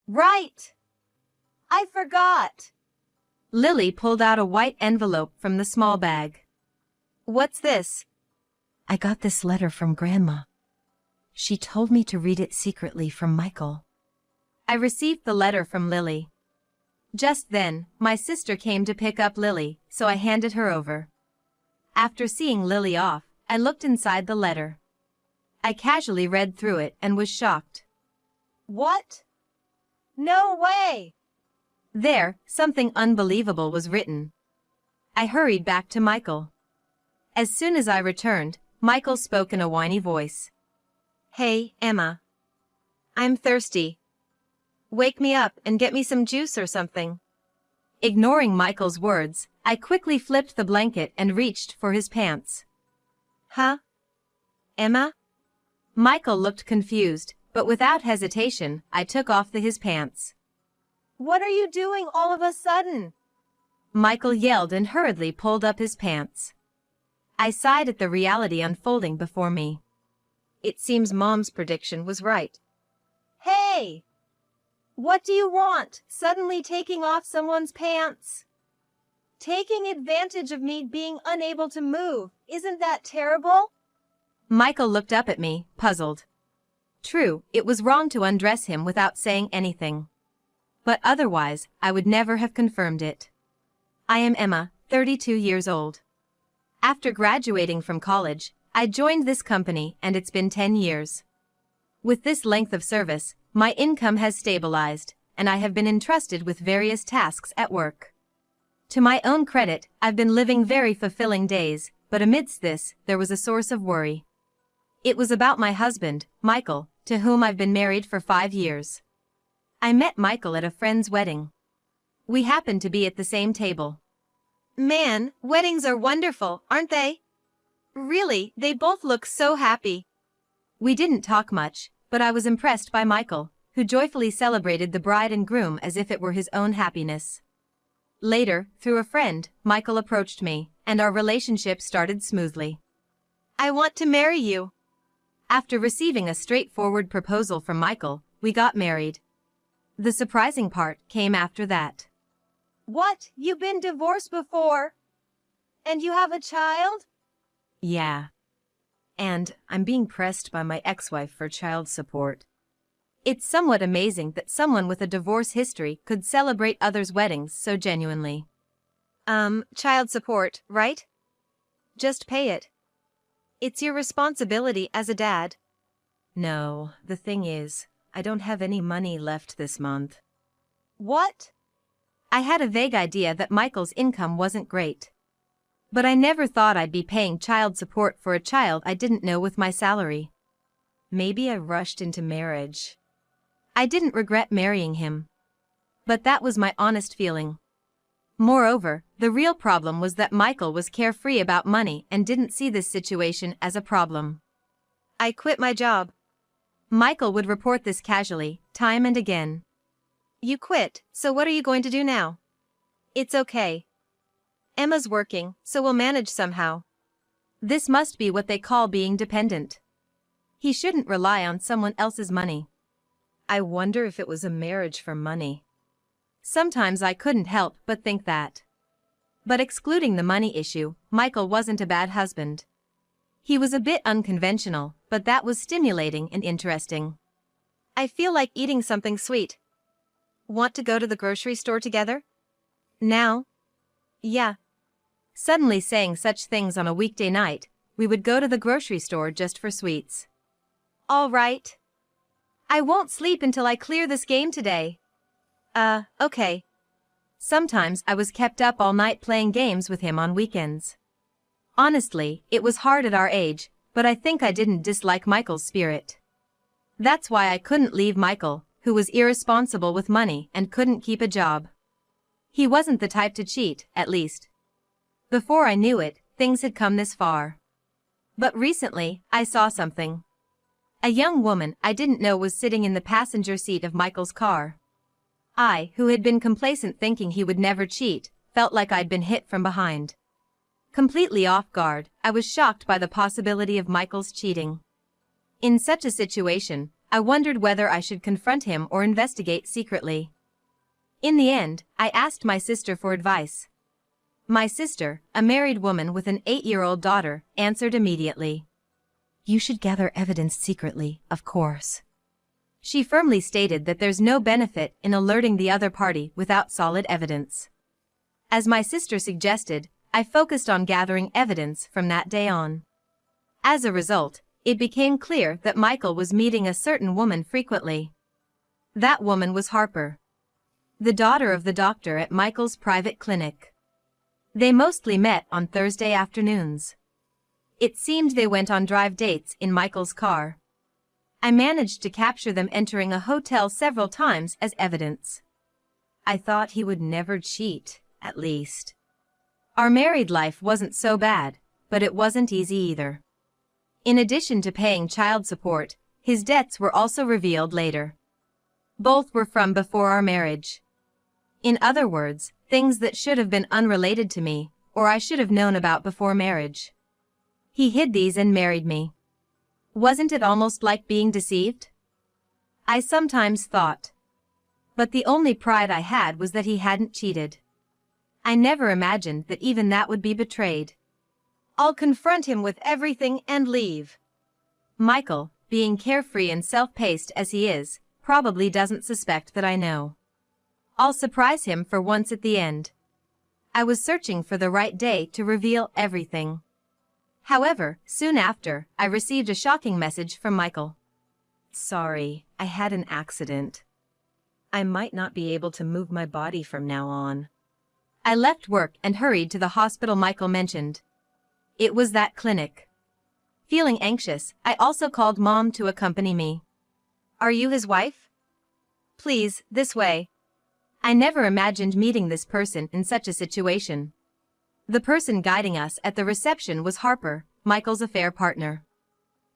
Right! I forgot! Lily pulled out a white envelope from the small bag. What's this? I got this letter from Grandma. She told me to read it secretly from Michael. I received the letter from Lily. Just then, my sister came to pick up Lily, so I handed her over. After seeing Lily off, I looked inside the letter. I casually read through it and was shocked. What? No way! There, something unbelievable was written. I hurried back to Michael. As soon as I returned, Michael spoke in a whiny voice. Hey, Emma. I'm thirsty. Wake me up and get me some juice or something. Ignoring Michael's words, I quickly flipped the blanket and reached for his pants. Huh? Emma? Michael looked confused, but without hesitation, I took off his pants. What are you doing all of a sudden? Michael yelled and hurriedly pulled up his pants. I sighed at the reality unfolding before me. It seems Mom's prediction was right. Hey! What do you want? Suddenly taking off someone's pants? Taking advantage of me being unable to move, isn't that terrible? Michael looked up at me, puzzled. True, it was wrong to undress him without saying anything. But otherwise, I would never have confirmed it. I am Emma, 32 years old. After graduating from college, I joined this company and it's been 10 years. With this length of service, my income has stabilized, and I have been entrusted with various tasks at work. To my own credit, I've been living very fulfilling days, but amidst this, there was a source of worry. It was about my husband, Michael, to whom I've been married for 5 years. I met Michael at a friend's wedding. We happened to be at the same table. Man, weddings are wonderful, aren't they? Really, they both look so happy. We didn't talk much, but I was impressed by Michael, who joyfully celebrated the bride and groom as if it were his own happiness. Later, through a friend, Michael approached me, and our relationship started smoothly. I want to marry you. After receiving a straightforward proposal from Michael, we got married. The surprising part came after that. What? You've been divorced before? And you have a child? Yeah. And I'm being pressed by my ex-wife for child support. It's somewhat amazing that someone with a divorce history could celebrate others' weddings so genuinely. Child support, right? Just pay it. It's your responsibility as a dad. No, the thing is, I don't have any money left this month. What? I had a vague idea that Michael's income wasn't great. But I never thought I'd be paying child support for a child I didn't know with my salary. Maybe I rushed into marriage. I didn't regret marrying him. But that was my honest feeling. Moreover, the real problem was that Michael was carefree about money and didn't see this situation as a problem. I quit my job. Michael would report this casually, time and again. You quit, so what are you going to do now? It's okay. Emma's working, so we'll manage somehow. This must be what they call being dependent. He shouldn't rely on someone else's money. I wonder if it was a marriage for money. Sometimes I couldn't help but think that. But excluding the money issue, Michael wasn't a bad husband. He was a bit unconventional, but that was stimulating and interesting. I feel like eating something sweet. Want to go to the grocery store together? Now? Yeah. Suddenly saying such things on a weekday night, we would go to the grocery store just for sweets. All right. I won't sleep until I clear this game today. Okay. Sometimes I was kept up all night playing games with him on weekends. Honestly, it was hard at our age, but I think I didn't dislike Michael's spirit. That's why I couldn't leave Michael, who was irresponsible with money and couldn't keep a job. He wasn't the type to cheat, at least. Before I knew it, things had come this far. But recently, I saw something. A young woman I didn't know was sitting in the passenger seat of Michael's car. I, who had been complacent thinking he would never cheat, felt like I'd been hit from behind. Completely off guard, I was shocked by the possibility of Michael's cheating. In such a situation, I wondered whether I should confront him or investigate secretly. In the end, I asked my sister for advice. My sister, a married woman with an 8-year-old daughter, answered immediately. You should gather evidence secretly, of course. She firmly stated that there's no benefit in alerting the other party without solid evidence. As my sister suggested, I focused on gathering evidence from that day on. As a result, it became clear that Michael was meeting a certain woman frequently. That woman was Harper, the daughter of the doctor at Michael's private clinic. They mostly met on Thursday afternoons. It seemed they went on drive dates in Michael's car. I managed to capture them entering a hotel several times as evidence. I thought he would never cheat, at least. Our married life wasn't so bad, but it wasn't easy either. In addition to paying child support, his debts were also revealed later. Both were from before our marriage. In other words, things that should have been unrelated to me, or I should have known about before marriage. He hid these and married me. Wasn't it almost like being deceived? I sometimes thought. But the only pride I had was that he hadn't cheated. I never imagined that even that would be betrayed. I'll confront him with everything and leave. Michael, being carefree and self-paced as he is, probably doesn't suspect that I know. I'll surprise him for once at the end. I was searching for the right day to reveal everything. However, soon after, I received a shocking message from Michael. Sorry, I had an accident. I might not be able to move my body from now on. I left work and hurried to the hospital Michael mentioned. It was that clinic. Feeling anxious, I also called Mom to accompany me. Are you his wife? Please, this way. I never imagined meeting this person in such a situation. The person guiding us at the reception was Harper, Michael's affair partner.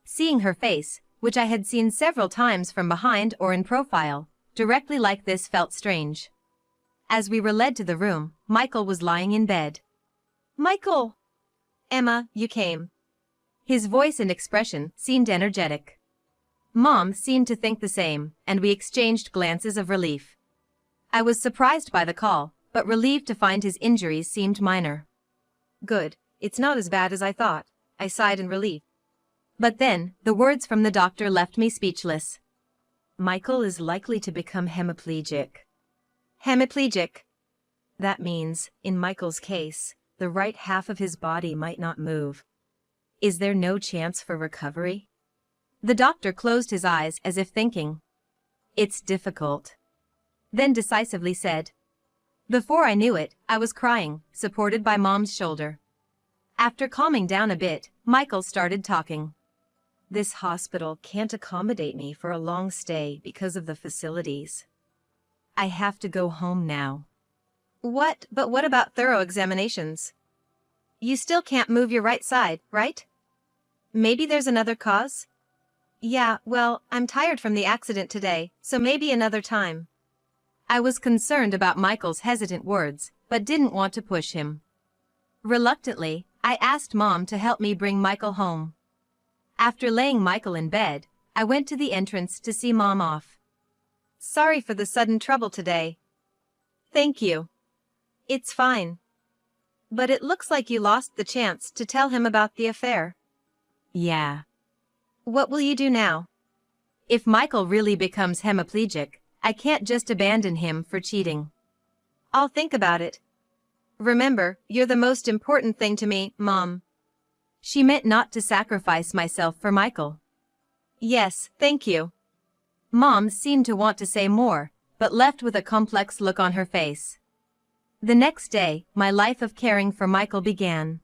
Seeing her face, which I had seen several times from behind or in profile, directly like this felt strange. As we were led to the room, Michael was lying in bed. Michael! Emma, you came. His voice and expression seemed energetic. Mom seemed to think the same, and we exchanged glances of relief. I was surprised by the call, but relieved to find his injuries seemed minor. Good, it's not as bad as I thought, I sighed in relief. But then, the words from the doctor left me speechless. Michael is likely to become hemiplegic. Hemiplegic? That means, in Michael's case, the right half of his body might not move. Is there no chance for recovery? The doctor closed his eyes as if thinking. It's difficult. Then decisively said. Before I knew it, I was crying, supported by Mom's shoulder. After calming down a bit, Michael started talking. This hospital can't accommodate me for a long stay because of the facilities. I have to go home now. What? But what about thorough examinations? You still can't move your right side, right? Maybe there's another cause? Yeah, well, I'm tired from the accident today, so maybe another time. I was concerned about Michael's hesitant words, but didn't want to push him. Reluctantly, I asked Mom to help me bring Michael home. After laying Michael in bed, I went to the entrance to see Mom off. Sorry for the sudden trouble today. Thank you. It's fine. But it looks like you lost the chance to tell him about the affair. Yeah. What will you do now? If Michael really becomes hemiplegic, I can't just abandon him for cheating. I'll think about it. Remember, you're the most important thing to me, Mom. She meant not to sacrifice myself for Michael. Yes, thank you. Mom seemed to want to say more, but left with a complex look on her face. The next day, my life of caring for Michael began.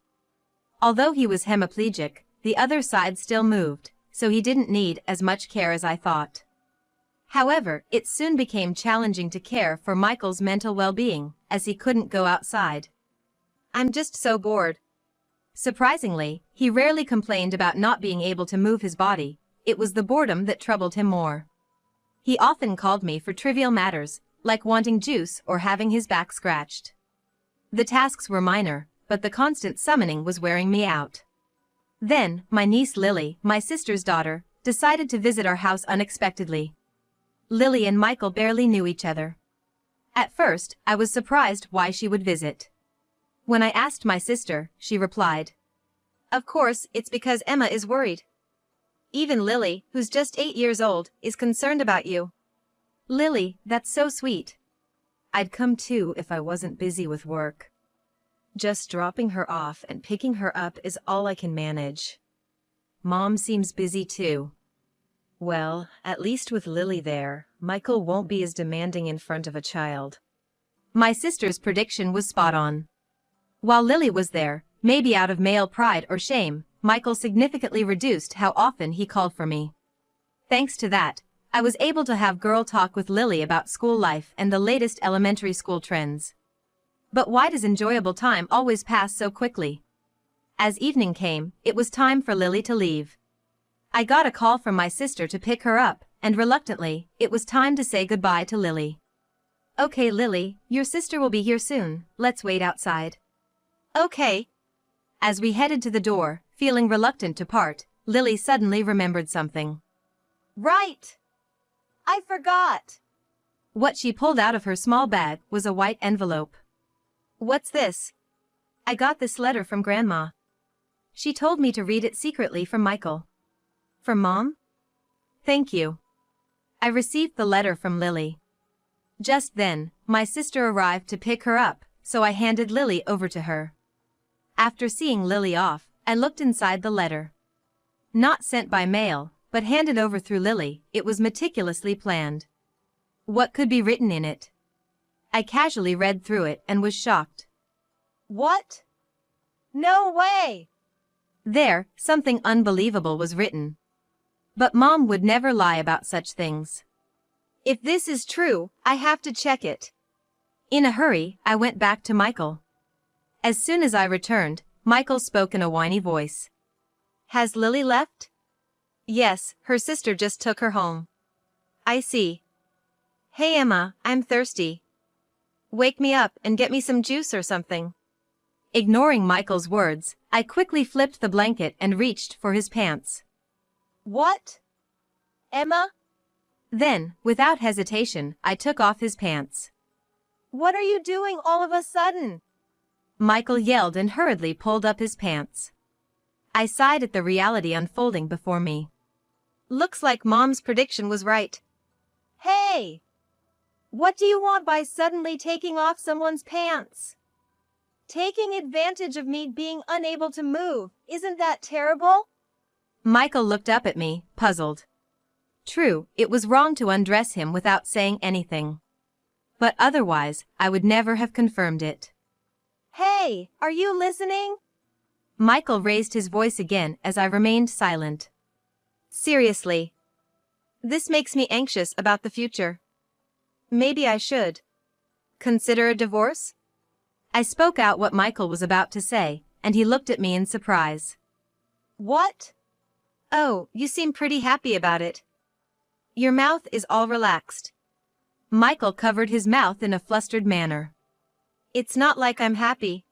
Although he was hemiplegic, the other side still moved, so he didn't need as much care as I thought. However, it soon became challenging to care for Michael's mental well-being, as he couldn't go outside. I'm just so bored. Surprisingly, he rarely complained about not being able to move his body. It was the boredom that troubled him more. He often called me for trivial matters, like wanting juice or having his back scratched. The tasks were minor, but the constant summoning was wearing me out. Then, my niece Lily, my sister's daughter, decided to visit our house unexpectedly. Lily and Michael barely knew each other. At first, I was surprised why she would visit. When I asked my sister, she replied, "Of course, it's because Emma is worried. Even Lily, who's just 8 years old, is concerned about you." "Lily, that's so sweet. I'd come too if I wasn't busy with work. Just dropping her off and picking her up is all I can manage. Mom seems busy too." "Well, at least with Lily there, Michael won't be as demanding in front of a child." My sister's prediction was spot on. While Lily was there, maybe out of male pride or shame, Michael significantly reduced how often he called for me. Thanks to that, I was able to have girl talk with Lily about school life and the latest elementary school trends. But why does enjoyable time always pass so quickly? As evening came, it was time for Lily to leave. I got a call from my sister to pick her up, and reluctantly, it was time to say goodbye to Lily. "Okay, Lily, your sister will be here soon. Let's wait outside." "Okay." As we headed to the door, feeling reluctant to part, Lily suddenly remembered something. "Right! I forgot." What she pulled out of her small bag was a white envelope. "What's this?" "I got this letter from Grandma. She told me to read it secretly from Michael." "From Mom?" "Thank you." I received the letter from Lily. Just then, my sister arrived to pick her up, so I handed Lily over to her. After seeing Lily off, I looked inside the letter. Not sent by mail, but handed over through Lily, it was meticulously planned. What could be written in it? I casually read through it and was shocked. "What? No way!" There, something unbelievable was written. But Mom would never lie about such things. "If this is true, I have to check it." In a hurry, I went back to Michael. As soon as I returned, Michael spoke in a whiny voice. "Has Lily left?" "Yes, her sister just took her home." "I see. Hey Emma, I'm thirsty. Wake me up and get me some juice or something." Ignoring Michael's words, I quickly flipped the blanket and reached for his pants. "What? Emma?" Then, without hesitation, I took off his pants. "What are you doing all of a sudden?" Michael yelled and hurriedly pulled up his pants. I sighed at the reality unfolding before me. Looks like Mom's prediction was right. "Hey! What do you want by suddenly taking off someone's pants? Taking advantage of me being unable to move, isn't that terrible?" Michael looked up at me, puzzled. True, it was wrong to undress him without saying anything. But otherwise, I would never have confirmed it. "Hey, are you listening?" Michael raised his voice again as I remained silent. "Seriously. This makes me anxious about the future. Maybe I should consider a divorce?" I spoke out what Michael was about to say, and he looked at me in surprise. "What? Oh, you seem pretty happy about it. Your mouth is all relaxed." Michael covered his mouth in a flustered manner. "It's not like I'm happy.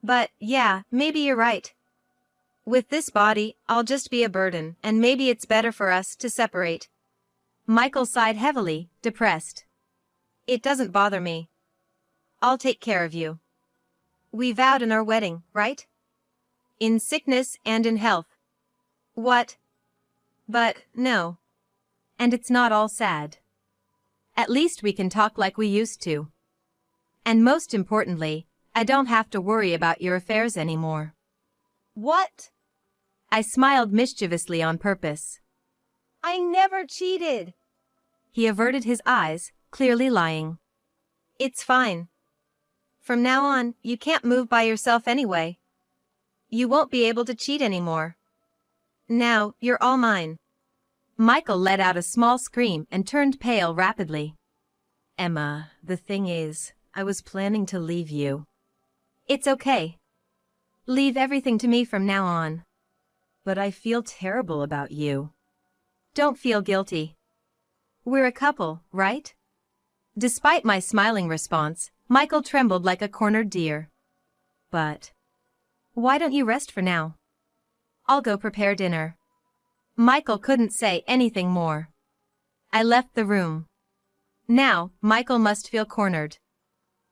But, yeah, maybe you're right. With this body, I'll just be a burden, and maybe it's better for us to separate." Michael sighed heavily, depressed. "It doesn't bother me. I'll take care of you. We vowed in our wedding, right? In sickness and in health." "What? But, no." "And it's not all sad. At least we can talk like we used to. And most importantly, I don't have to worry about your affairs anymore." "What?" I smiled mischievously on purpose. "I never cheated." He averted his eyes, clearly lying. "It's fine. From now on, you can't move by yourself anyway. You won't be able to cheat anymore. Now, you're all mine." Michael let out a small scream and turned pale rapidly. "Emma, the thing is, I was planning to leave you." "It's okay. Leave everything to me from now on." "But I feel terrible about you." "Don't feel guilty. We're a couple, right?" Despite my smiling response, Michael trembled like a cornered deer. "But why don't you rest for now? I'll go prepare dinner." Michael couldn't say anything more. I left the room. Now, Michael must feel cornered.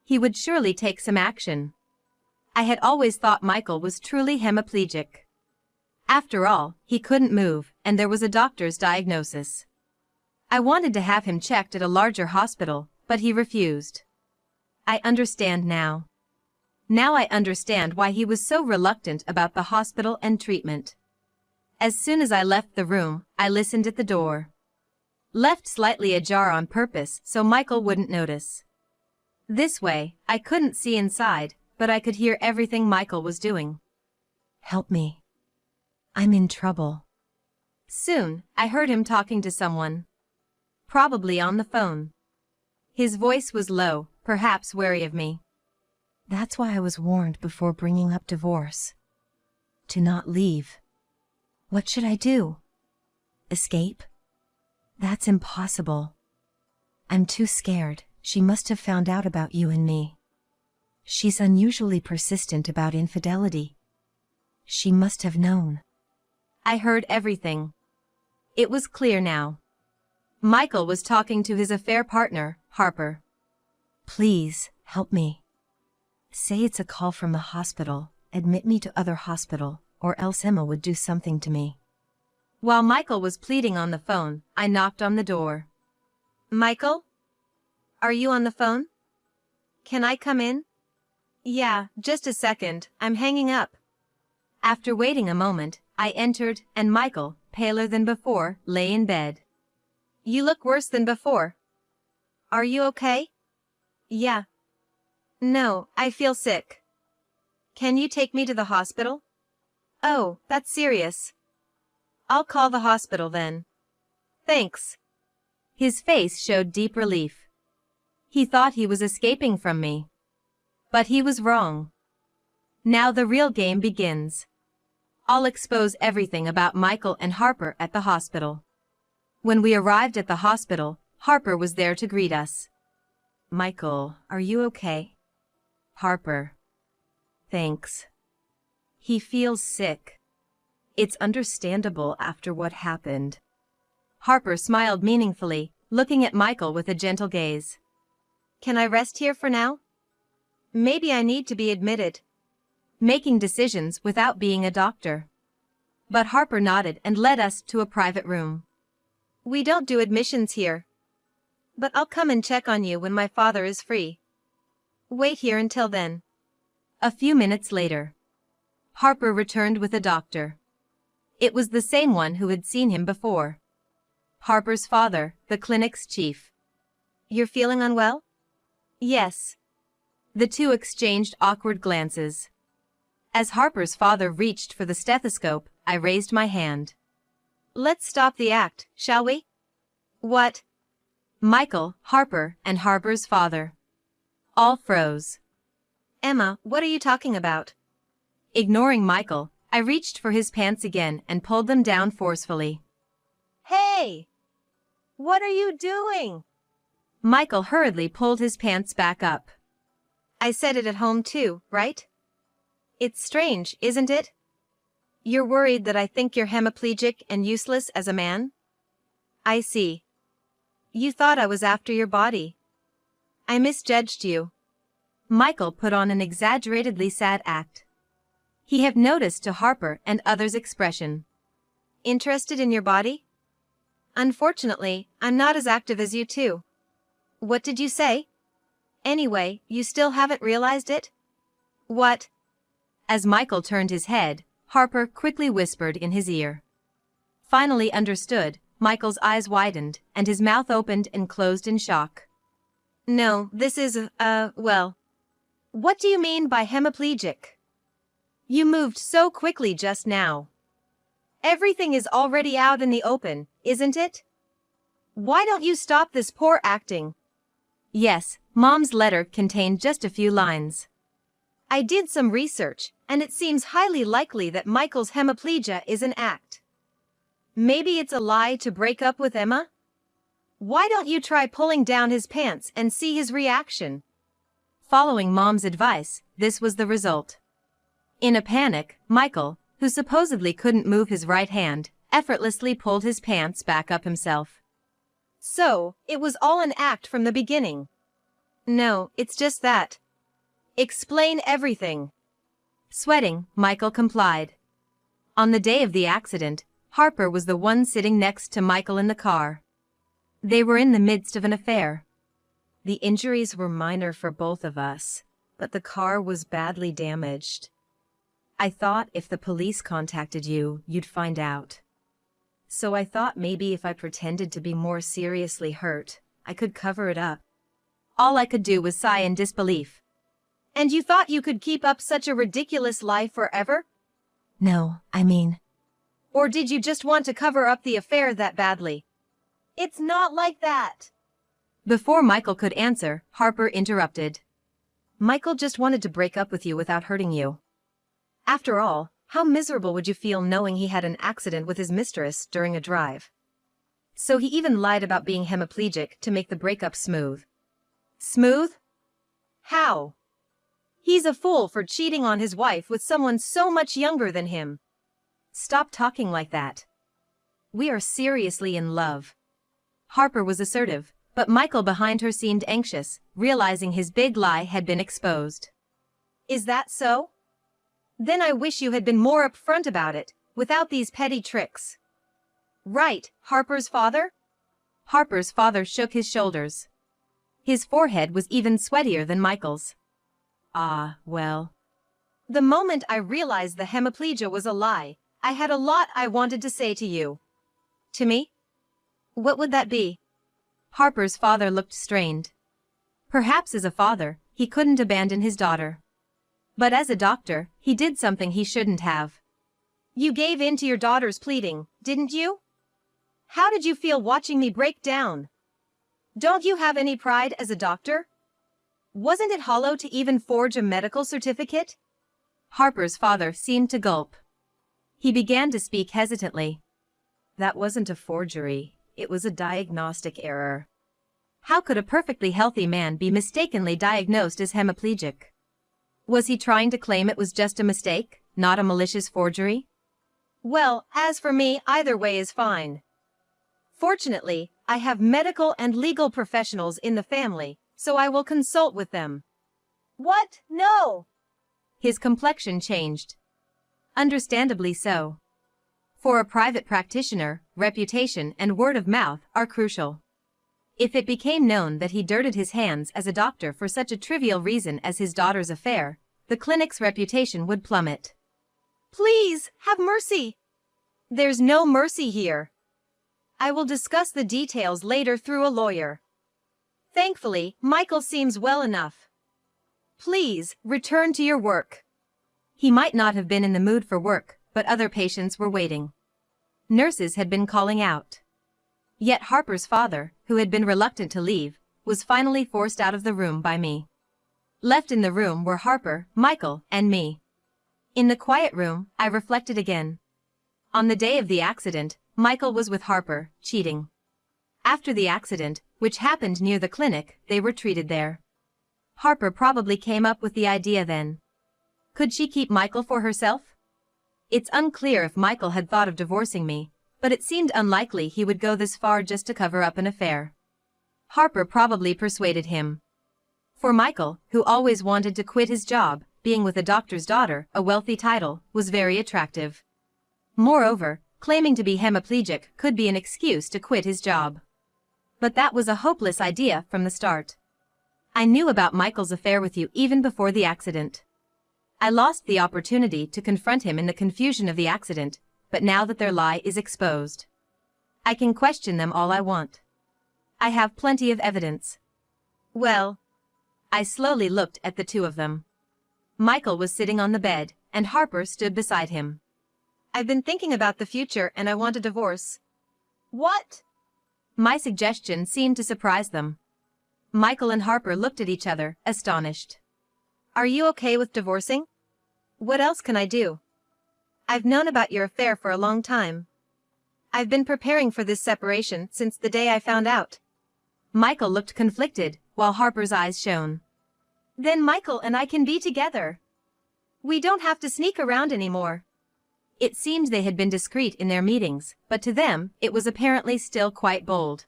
He would surely take some action. I had always thought Michael was truly hemiplegic. After all, he couldn't move, and there was a doctor's diagnosis. I wanted to have him checked at a larger hospital, but he refused. I understand now. Now I understand why he was so reluctant about the hospital and treatment. As soon as I left the room, I listened at the door. Left slightly ajar on purpose so Michael wouldn't notice. This way, I couldn't see inside, but I could hear everything Michael was doing. Help me. I'm in trouble. Soon, I heard him talking to someone. Probably on the phone. His voice was low, perhaps wary of me. That's why I was warned before bringing up divorce. To not leave. What should I do? Escape? That's impossible. I'm too scared. She must have found out about you and me. She's unusually persistent about infidelity. She must have known. I heard everything. It was clear now. Michael was talking to his affair partner, Harper. Please, help me. Say it's a call from the hospital, admit me to other hospital, or else Emma would do something to me. While Michael was pleading on the phone, I knocked on the door. Michael? Are you on the phone? Can I come in? Yeah, just a second, I'm hanging up. After waiting a moment, I entered, and Michael, paler than before, lay in bed. You look worse than before. Are you okay? Yeah. No, I feel sick. Can you take me to the hospital? Oh, that's serious. I'll call the hospital then. Thanks. His face showed deep relief. He thought he was escaping from me. But he was wrong. Now the real game begins. I'll expose everything about Michael and Harper at the hospital. When we arrived at the hospital, Harper was there to greet us. Michael, are you okay? Harper. Thanks. He feels sick. It's understandable after what happened. Harper smiled meaningfully, looking at Michael with a gentle gaze. Can I rest here for now? Maybe I need to be admitted. Making decisions without being a doctor. But Harper nodded and led us to a private room. We don't do admissions here. But I'll come and check on you when my father is free. Wait here until then. A few minutes later, Harper returned with a doctor. It was the same one who had seen him before. Harper's father, the clinic's chief. You're feeling unwell? Yes. The two exchanged awkward glances. As Harper's father reached for the stethoscope, I raised my hand. Let's stop the act, shall we? What? Michael, Harper, and Harper's father. All froze. Emma, what are you talking about? Ignoring Michael, I reached for his pants again and pulled them down forcefully. Hey! What are you doing? Michael hurriedly pulled his pants back up. I said it at home too, right? It's strange, isn't it? You're worried that I think you're hemiplegic and useless as a man? I see. You thought I was after your body. I misjudged you. Michael put on an exaggeratedly sad act. He had noticed to Harper and others' expression. Interested in your body? Unfortunately, I'm not as active as you two. What did you say? Anyway, you still haven't realized it? What? As Michael turned his head, Harper quickly whispered in his ear. Finally understood, Michael's eyes widened, and his mouth opened and closed in shock. No, this is, well. What do you mean by hemiplegic? You moved so quickly just now. Everything is already out in the open, isn't it? Why don't you stop this poor acting? Yes, Mom's letter contained just a few lines. I did some research, and it seems highly likely that Michael's hemiplegia is an act. Maybe it's a lie to break up with Emma? Why don't you try pulling down his pants and see his reaction? Following Mom's advice, this was the result. In a panic, Michael, who supposedly couldn't move his right hand, effortlessly pulled his pants back up himself. So, it was all an act from the beginning. No, it's just that. Explain everything. Sweating, Michael complied. On the day of the accident, Harper was the one sitting next to Michael in the car. They were in the midst of an affair. The injuries were minor for both of us, but the car was badly damaged. I thought if the police contacted you, you'd find out. So I thought maybe if I pretended to be more seriously hurt, I could cover it up. All I could do was sigh in disbelief. And you thought you could keep up such a ridiculous lie forever? No, I mean... Or did you just want to cover up the affair that badly? It's not like that. Before Michael could answer, Harper interrupted. Michael just wanted to break up with you without hurting you. After all, how miserable would you feel knowing he had an accident with his mistress during a drive? So he even lied about being hemiplegic to make the breakup smooth. Smooth? How? He's a fool for cheating on his wife with someone so much younger than him. Stop talking like that. We are seriously in love. Harper was assertive, but Michael behind her seemed anxious, realizing his big lie had been exposed. Is that so? Then I wish you had been more upfront about it, without these petty tricks. Right, Harper's father? Harper's father shook his shoulders. His forehead was even sweatier than Michael's. Ah, well. The moment I realized the hemiplegia was a lie, I had a lot I wanted to say to you. To me? What would that be? Harper's father looked strained. Perhaps as a father, he couldn't abandon his daughter. But as a doctor, he did something he shouldn't have. You gave in to your daughter's pleading, didn't you? How did you feel watching me break down? Don't you have any pride as a doctor? Wasn't it hollow to even forge a medical certificate? Harper's father seemed to gulp. He began to speak hesitantly. That wasn't a forgery, it was a diagnostic error. How could a perfectly healthy man be mistakenly diagnosed as hemiplegic? Was he trying to claim it was just a mistake, not a malicious forgery? Well, as for me, either way is fine. Fortunately, I have medical and legal professionals in the family, so I will consult with them. What? No! His complexion changed. Understandably so. For a private practitioner, reputation and word of mouth are crucial. If it became known that he dirtied his hands as a doctor for such a trivial reason as his daughter's affair, the clinic's reputation would plummet. Please, have mercy! There's no mercy here. I will discuss the details later through a lawyer. Thankfully, Michael seems well enough. Please, return to your work. He might not have been in the mood for work, but other patients were waiting. Nurses had been calling out. Yet Harper's father, who had been reluctant to leave, was finally forced out of the room by me. Left in the room were Harper, Michael, and me. In the quiet room, I reflected again. On the day of the accident, Michael was with Harper, cheating. After the accident, which happened near the clinic, they were treated there. Harper probably came up with the idea then. Could she keep Michael for herself? It's unclear if Michael had thought of divorcing me, but it seemed unlikely he would go this far just to cover up an affair. Harper probably persuaded him. For Michael, who always wanted to quit his job, being with a doctor's daughter, a wealthy title, was very attractive. Moreover, claiming to be hemiplegic could be an excuse to quit his job. But that was a hopeless idea from the start. I knew about Michael's affair with you even before the accident. I lost the opportunity to confront him in the confusion of the accident, but now that their lie is exposed, I can question them all I want. I have plenty of evidence. Well, I slowly looked at the two of them. Michael was sitting on the bed, and Harper stood beside him. I've been thinking about the future and I want a divorce. What? My suggestion seemed to surprise them. Michael and Harper looked at each other, astonished. Are you okay with divorcing? What else can I do? I've known about your affair for a long time. I've been preparing for this separation since the day I found out. Michael looked conflicted, while Harper's eyes shone. Then Michael and I can be together. We don't have to sneak around anymore. It seemed they had been discreet in their meetings, but to them, it was apparently still quite bold.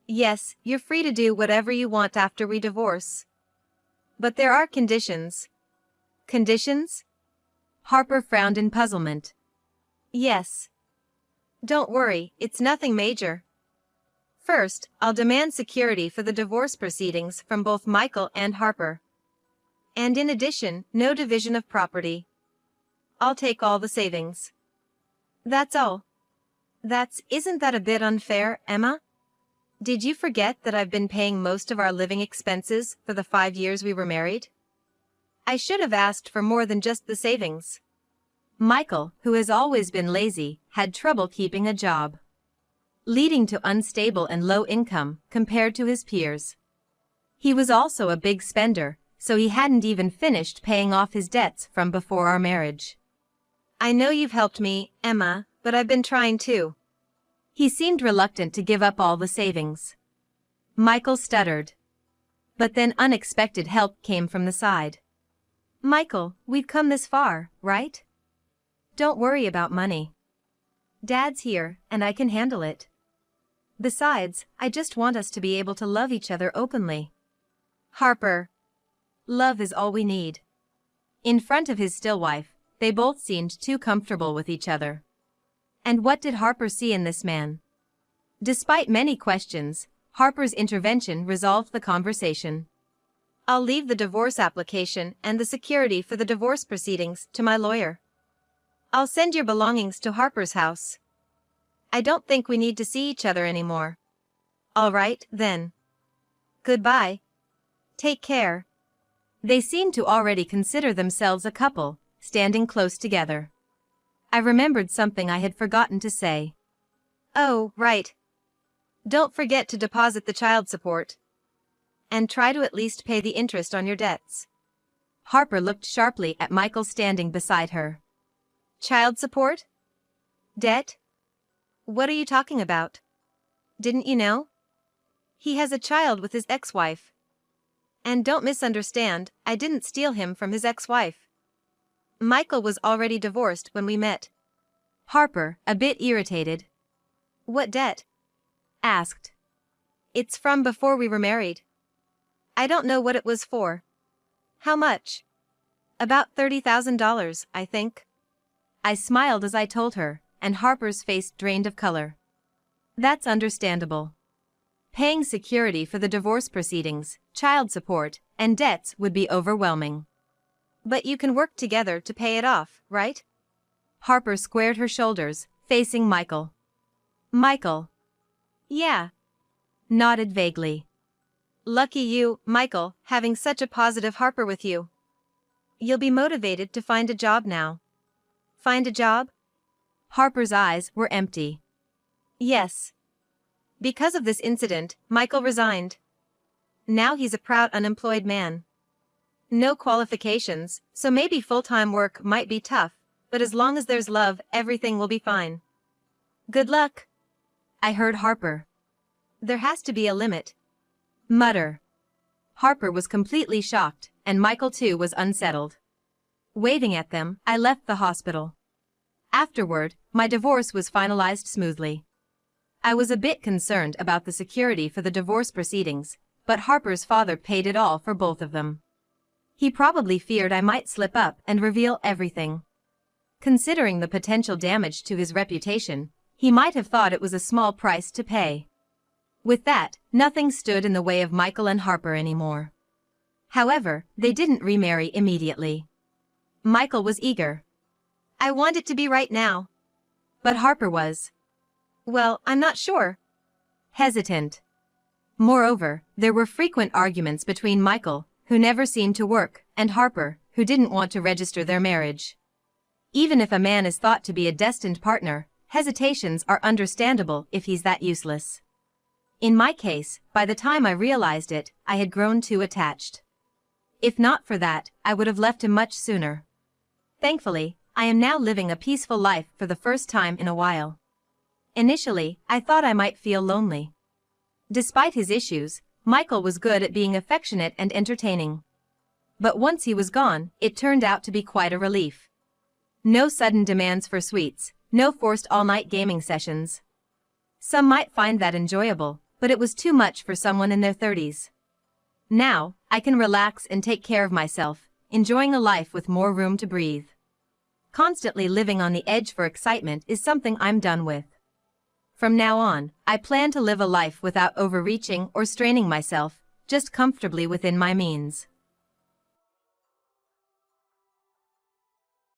Yes, you're free to do whatever you want after we divorce. But there are conditions. Conditions? Harper frowned in puzzlement. Yes. Don't worry, it's nothing major. First, I'll demand security for the divorce proceedings from both Michael and Harper. And in addition, no division of property. I'll take all the savings. That's all. Isn't that a bit unfair, Emma? Did you forget that I've been paying most of our living expenses for the 5 years we were married? I should have asked for more than just the savings. Michael, who has always been lazy, had trouble keeping a job, leading to unstable and low income compared to his peers. He was also a big spender, so he hadn't even finished paying off his debts from before our marriage. I know you've helped me, Emma, but I've been trying too. He seemed reluctant to give up all the savings. Michael stuttered. But then unexpected help came from the side. Michael, we've come this far, right? Don't worry about money. Dad's here, and I can handle it. Besides, I just want us to be able to love each other openly. Harper. Love is all we need. In front of his still wife, they both seemed too comfortable with each other. And what did Harper see in this man? Despite many questions, Harper's intervention resolved the conversation. I'll leave the divorce application and the security for the divorce proceedings to my lawyer. I'll send your belongings to Harper's house. I don't think we need to see each other anymore. All right, then. Goodbye. Take care. They seemed to already consider themselves a couple, standing close together. I remembered something I had forgotten to say. Oh, right. Don't forget to deposit the child support. And try to at least pay the interest on your debts. Harper looked sharply at Michael standing beside her. Child support? Debt? What are you talking about? Didn't you know? He has a child with his ex-wife. And don't misunderstand, I didn't steal him from his ex-wife. Michael was already divorced when we met. Harper, a bit irritated. What debt? Asked. It's from before we were married. I don't know what it was for. How much? About $30,000, I think. I smiled as I told her, and Harper's face drained of color. That's understandable. Paying security for the divorce proceedings, child support, and debts would be overwhelming. But you can work together to pay it off, right? Harper squared her shoulders, facing Michael. Michael. Yeah. Nodded vaguely. Lucky you, Michael, having such a positive Harper with you. You'll be motivated to find a job now. Find a job? Harper's eyes were empty. Yes. Because of this incident, Michael resigned. Now he's a proud unemployed man. No qualifications, so maybe full-time work might be tough, but as long as there's love, everything will be fine. Good luck. I heard Harper. There has to be a limit. Mutter. Harper was completely shocked, and Michael too was unsettled. Waving at them, I left the hospital. Afterward, my divorce was finalized smoothly. I was a bit concerned about the security for the divorce proceedings, but Harper's father paid it all for both of them. He probably feared I might slip up and reveal everything. Considering the potential damage to his reputation, he might have thought it was a small price to pay. With that, nothing stood in the way of Michael and Harper anymore. However, they didn't remarry immediately. Michael was eager. I want it to be right now. But Harper was. Well, I'm not sure. Hesitant. Moreover, there were frequent arguments between Michael, who never seemed to work, and Harper, who didn't want to register their marriage. Even if a man is thought to be a destined partner, hesitations are understandable if he's that useless. In my case, by the time I realized it, I had grown too attached. If not for that, I would have left him much sooner. Thankfully, I am now living a peaceful life for the first time in a while. Initially, I thought I might feel lonely. Despite his issues, Michael was good at being affectionate and entertaining. But once he was gone, it turned out to be quite a relief. No sudden demands for sweets, no forced all-night gaming sessions. Some might find that enjoyable, but it was too much for someone in their 30s. Now, I can relax and take care of myself, enjoying a life with more room to breathe. Constantly living on the edge for excitement is something I'm done with. From now on, I plan to live a life without overreaching or straining myself, just comfortably within my means.